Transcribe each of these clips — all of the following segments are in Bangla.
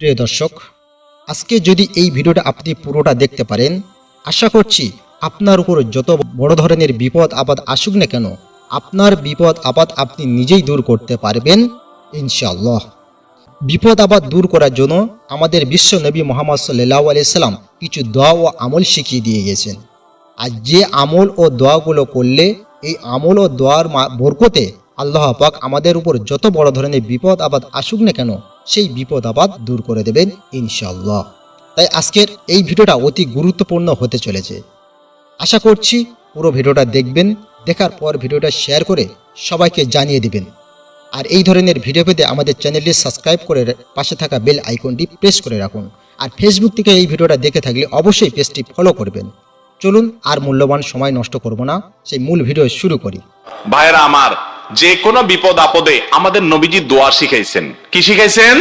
প্রিয় দর্শক, আজকে যদি এই ভিডিওটা আপনি পুরোটা দেখতে পারেন, আশা করছি আপনার উপর যত বড় ধরনের বিপদ আপদ আসুক না কেন, আপনার বিপদ আপদ আপনি নিজেই দূর করতে পারবেন ইনশাআল্লাহ। বিপদ আপদ দূর করার জন্য আমাদের বিশ্ব নবী মুহাম্মদ সাল্লাল্লাহু আলাইহি সাল্লাম কিছু দোয়া ও আমল শিখিয়ে দিয়ে গেছেন। আর যে আমল ও দোয়াগুলো করলে এই আমল ও দোয়ার বরকতে আল্লাহ পাক আমাদের উপর যত বড় ধরনের বিপদ আপদ আসুক না কেন, সেই বিপদ আপদ দূর করে দেবেন ইনশাআল্লাহ। তাই আজকের এই ভিডিওটা অতি গুরুত্বপূর্ণ হতে চলেছে। আশা করছি পুরো ভিডিওটা দেখবেন, দেখার পর ভিডিওটা শেয়ার করে সবাইকে জানিয়ে দিবেন। আর এই ধরনের ভিডিও পেতে আমাদের চ্যানেলটি সাবস্ক্রাইব করে পাশে থাকা বেল আইকনটি প্রেস করে রাখুন। আর ফেসবুক থেকে এই ভিডিওটা দেখে থাকলে অবশ্যই পেজটি ফলো করবেন। চলুন আর মূল্যবান সময় নষ্ট করব না, সেই মূল ভিডিও শুরু করি। ভাইরা আমার, যে কোনো বিপদ আপদে আমাদের নবীজি দোয়া শিখাইছেন। কি শিখাইছেন?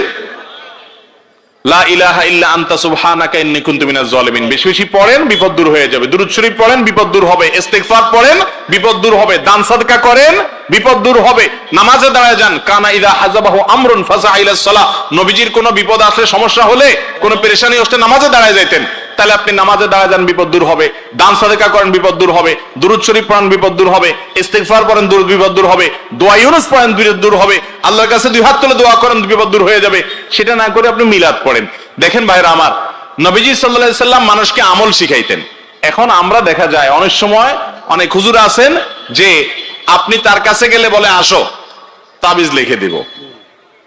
লা ইলাহা ইল্লা আনতা সুবহানাকা ইন্নী কুনতু মিনাজ জালিমিন। বেশি বেশি পড়েন, বিপদ দূর হয়ে যাবে। দুরূদ শরীফ পড়েন, বিপদ দূর হবে। ইস্তিগফার পড়েন, বিপদ দূর হবে। দান সাদকা করেন, বিপদ দূর হবে। নামাজে দাঁড়ায় যান। কানা ইযা হাযাবাহু আমরুন ফাযা ইলাস সালাহ। নবীজির কোনো বিপদ আসলে, সমস্যা হলে, কোনো পেরেশানি আসলে নামাজে দাঁড়ায় যাইতেন। তাহলে আপনি নামাজে দাঁড়ায় যান, বিপদ দূর হবে। দান সাদকা করেন, বিপদ দূর হবে। দুরূদ শরীফ পড়েন, বিপদ দূর হবে। ইস্তিগফার পড়েন, বিপদ দূর হবে। দোয়া ইউনুস পড়েন, বিপদ দূর হবে। আল্লাহর কাছে দুই হাত তুলে দোয়া করেন, বিপদ দূর হয়ে যাবে। সেটা না করে আপনি মিলাদ পড়েন। দেখেন ভাইরা আমার, নবীজি সাল্লাল্লাহু আলাইহি সাল্লাম মানুষকে আমল শিখাইতেন। এখন আমরা দেখা যায় অনেক সময় অনেক হুজুর আছেন যে আপনি তার কাছে গেলে বলে আসো তাবিজ লিখে দিব,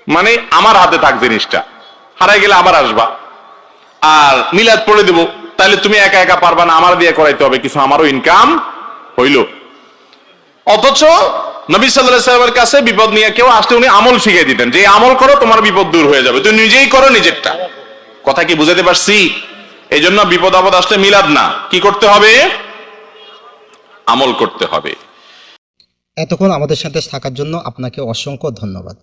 মানে আমার হাতে থাক জিনিসটা, হারাই গেলে আবার আসবা, আর মিলাদ পড়ে দেব, তাহলে তুমি একা একা পারবা না, আমার দিয়ে করাইতে হবে কিছু, আমারও ইনকাম হইল। অথচ নবী সাল্লাল্লাহু আলাইহি ওয়াসাল্লামের কাছে বিপদ নিয়ে কেউ আসলে উনি আমল শিখিয়ে দিতেন যে আমল করো, তোমার বিপদ দূর হয়ে যাবে, তুমি নিজেই করো নিজেরটা। কথা কি বুঝাতে পারছি? এই জন্য বিপদ আপদ আসলে মিলাদ না, কি করতে হবে? আমল করতে হবে। এতক্ষণ আমাদের সাথে থাকার জন্য আপনাকে অসংখ্য ধন্যবাদ।